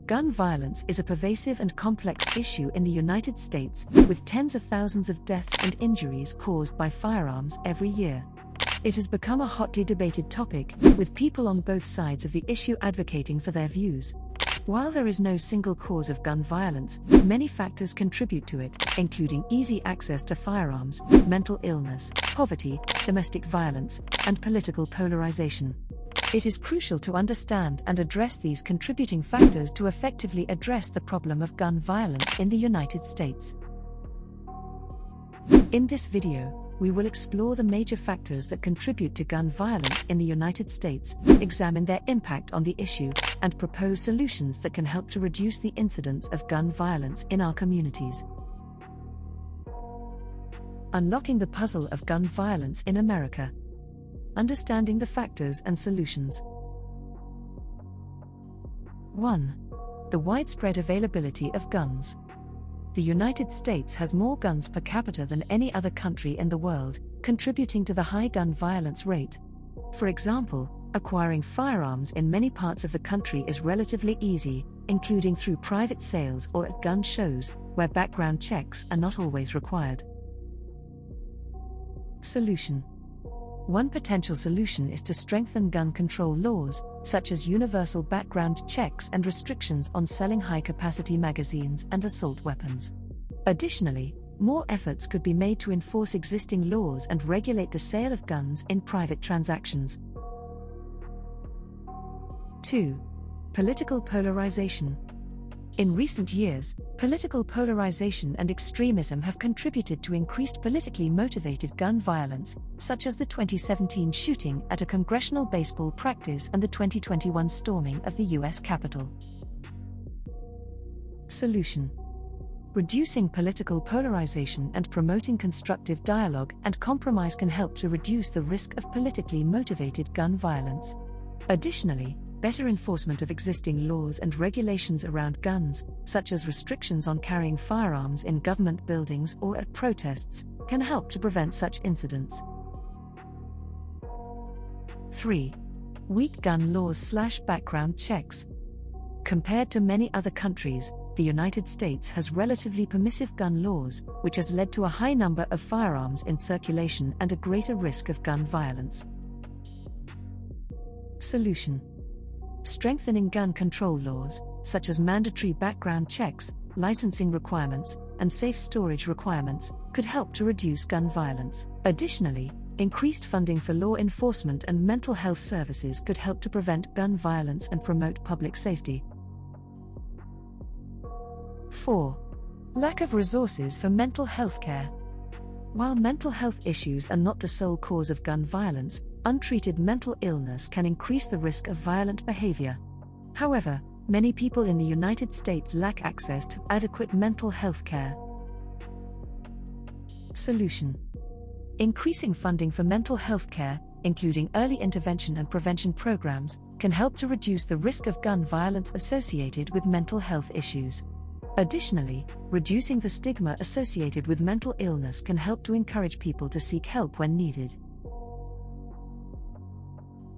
Gun violence is a pervasive and complex issue in the United States, with tens of thousands of deaths and injuries caused by firearms every year. It has become a hotly debated topic, with people on both sides of the issue advocating for their views. While there is no single cause of gun violence, many factors contribute to it, including easy access to firearms, mental illness, poverty, domestic violence, and political polarization. It is crucial to understand and address these contributing factors to effectively address the problem of gun violence in the United States. In this video, we will explore the major factors that contribute to gun violence in the United States, examine their impact on the issue, and propose solutions that can help to reduce the incidence of gun violence in our communities. Unlocking the puzzle of gun violence in America. Understanding the factors and solutions. 1. The widespread availability of guns. The United States has more guns per capita than any other country in the world, contributing to the high gun violence rate. For example, acquiring firearms in many parts of the country is relatively easy, including through private sales or at gun shows, where background checks are not always required. Solution. One potential solution is to strengthen gun control laws, such as universal background checks and restrictions on selling high-capacity magazines and assault weapons. Additionally, more efforts could be made to enforce existing laws and regulate the sale of guns in private transactions. 2. Political polarization. In recent years, political polarization and extremism have contributed to increased politically motivated gun violence, such as the 2017 shooting at a congressional baseball practice and the 2021 storming of the U.S. Capitol. Solution. Reducing political polarization and promoting constructive dialogue and compromise can help to reduce the risk of politically motivated gun violence. Additionally, better enforcement of existing laws and regulations around guns, such as restrictions on carrying firearms in government buildings or at protests, can help to prevent such incidents. 3. Weak gun laws/background checks. Compared to many other countries, the United States has relatively permissive gun laws, which has led to a high number of firearms in circulation and a greater risk of gun violence. Solution. Strengthening gun control laws, such as mandatory background checks, licensing requirements, and safe storage requirements, could help to reduce gun violence. Additionally, increased funding for law enforcement and mental health services could help to prevent gun violence and promote public safety. 4. Lack of resources for mental health care. While mental health issues are not the sole cause of gun violence, untreated mental illness can increase the risk of violent behavior. However, many people in the United States lack access to adequate mental health care. Solution. Increasing funding for mental health care, including early intervention and prevention programs, can help to reduce the risk of gun violence associated with mental health issues. Additionally, reducing the stigma associated with mental illness can help to encourage people to seek help when needed.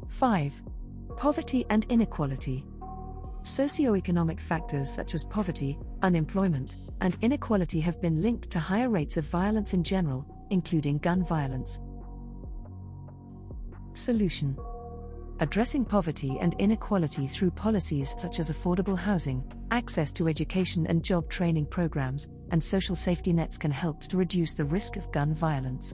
5. Poverty and inequality. Socioeconomic factors such as poverty, unemployment, and inequality have been linked to higher rates of violence in general, including gun violence. Solution. Addressing poverty and inequality through policies such as affordable housing, access to education and job training programs, and social safety nets can help to reduce the risk of gun violence.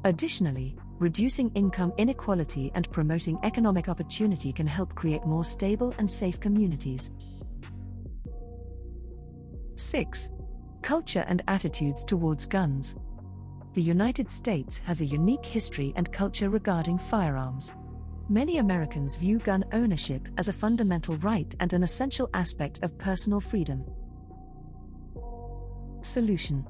Additionally, reducing income inequality and promoting economic opportunity can help create more stable and safe communities. 6. Culture and attitudes towards guns. The United States has a unique history and culture regarding firearms. Many Americans view gun ownership as a fundamental right and an essential aspect of personal freedom. Solution.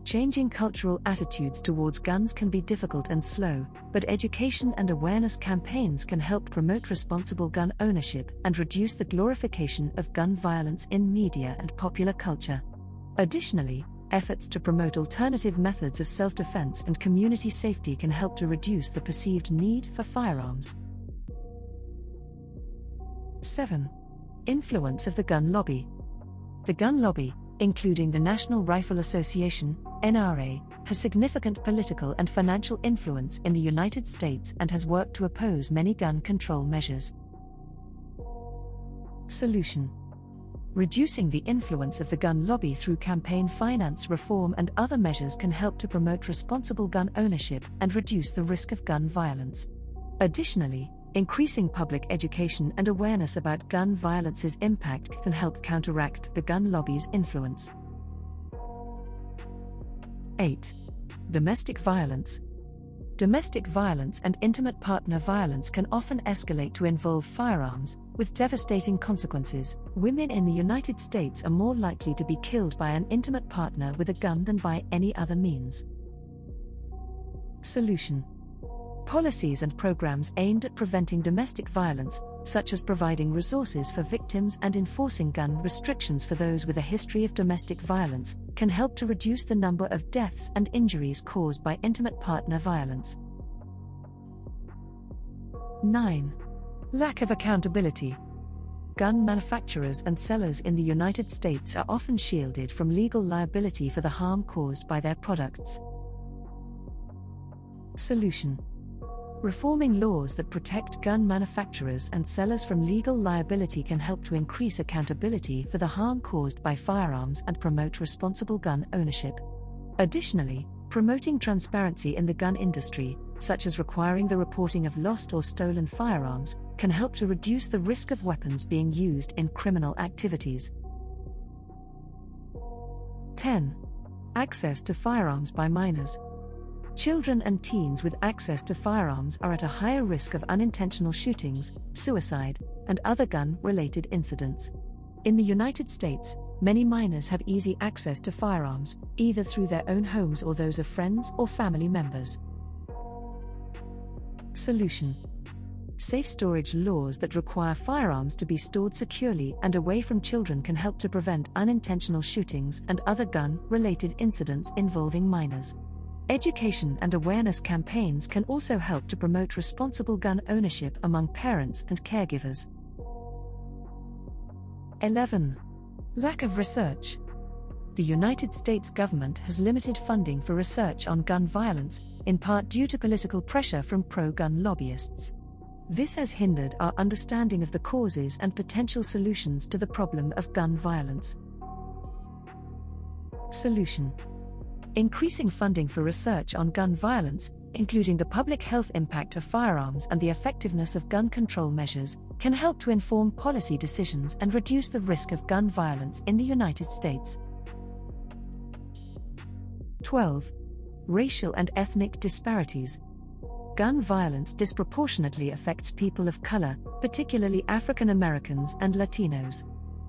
Changing cultural attitudes towards guns can be difficult and slow, but education and awareness campaigns can help promote responsible gun ownership and reduce the glorification of gun violence in media and popular culture. Additionally, efforts to promote alternative methods of self-defense and community safety can help to reduce the perceived need for firearms. 7. Influence of the gun lobby. The gun lobby, including the National Rifle Association, NRA, has significant political and financial influence in the United States and has worked to oppose many gun control measures. Solution: reducing the influence of the gun lobby through campaign finance reform and other measures can help to promote responsible gun ownership and reduce the risk of gun violence. Additionally, increasing public education and awareness about gun violence's impact can help counteract the gun lobby's influence. 8. Domestic violence. Domestic violence and intimate partner violence can often escalate to involve firearms, with devastating consequences. Women in the United States are more likely to be killed by an intimate partner with a gun than by any other means. Solution: policies and programs aimed at preventing domestic violence, such as providing resources for victims and enforcing gun restrictions for those with a history of domestic violence, can help to reduce the number of deaths and injuries caused by intimate partner violence. 9. Lack of accountability. Gun manufacturers and sellers in the United States are often shielded from legal liability for the harm caused by their products. Solution: reforming laws that protect gun manufacturers and sellers from legal liability can help to increase accountability for the harm caused by firearms and promote responsible gun ownership. Additionally, promoting transparency in the gun industry, such as requiring the reporting of lost or stolen firearms, can help to reduce the risk of weapons being used in criminal activities. 10. Access to firearms by minors. Children and teens with access to firearms are at a higher risk of unintentional shootings, suicide, and other gun-related incidents. In the United States, many minors have easy access to firearms, either through their own homes or those of friends or family members. Solution: safe storage laws that require firearms to be stored securely and away from children can help to prevent unintentional shootings and other gun-related incidents involving minors. Education and awareness campaigns can also help to promote responsible gun ownership among parents and caregivers. 11. Lack of research. The United States government has limited funding for research on gun violence, in part due to political pressure from pro-gun lobbyists. This has hindered our understanding of the causes and potential solutions to the problem of gun violence. Solution: increasing funding for research on gun violence, including the public health impact of firearms and the effectiveness of gun control measures, can help to inform policy decisions and reduce the risk of gun violence in the United States. 12. Racial and ethnic disparities. Gun violence disproportionately affects people of color, particularly African Americans and Latinos.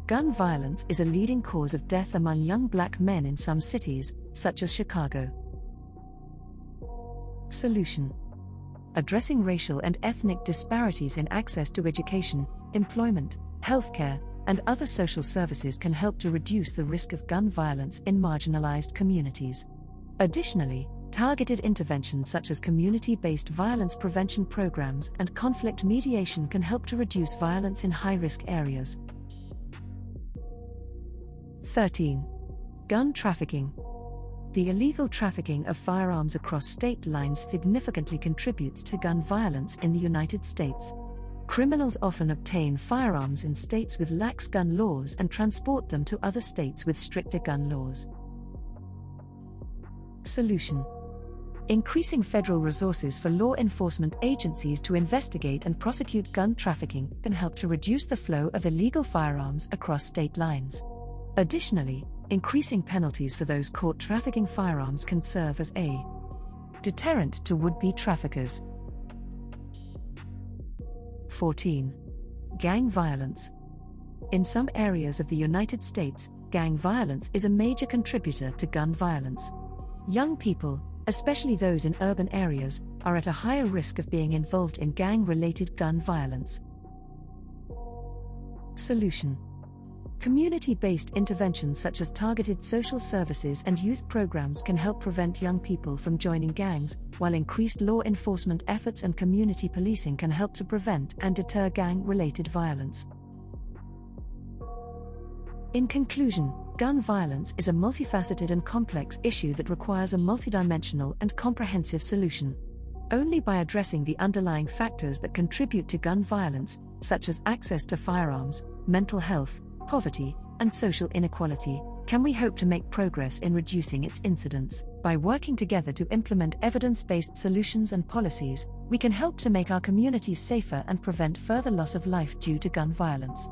Gun violence is a leading cause of death among young black men in some cities, such as Chicago. Solution: addressing racial and ethnic disparities in access to education, employment, healthcare, and other social services can help to reduce the risk of gun violence in marginalized communities. Additionally, targeted interventions such as community-based violence prevention programs and conflict mediation can help to reduce violence in high-risk areas. 13. Gun trafficking. The illegal trafficking of firearms across state lines significantly contributes to gun violence in the United States. Criminals often obtain firearms in states with lax gun laws and transport them to other states with stricter gun laws. Solution: increasing federal resources for law enforcement agencies to investigate and prosecute gun trafficking can help to reduce the flow of illegal firearms across state lines. Additionally, increasing penalties for those caught trafficking firearms can serve as a deterrent to would-be traffickers. 14. Gang violence. In some areas of the United States, gang violence is a major contributor to gun violence. Young people, especially those in urban areas, are at a higher risk of being involved in gang-related gun violence. Solution: community-based interventions such as targeted social services and youth programs can help prevent young people from joining gangs, while increased law enforcement efforts and community policing can help to prevent and deter gang-related violence. In conclusion, gun violence is a multifaceted and complex issue that requires a multidimensional and comprehensive solution. Only by addressing the underlying factors that contribute to gun violence, such as access to firearms, mental health, poverty, and social inequality, can we hope to make progress in reducing its incidence. By working together to implement evidence-based solutions and policies, we can help to make our communities safer and prevent further loss of life due to gun violence.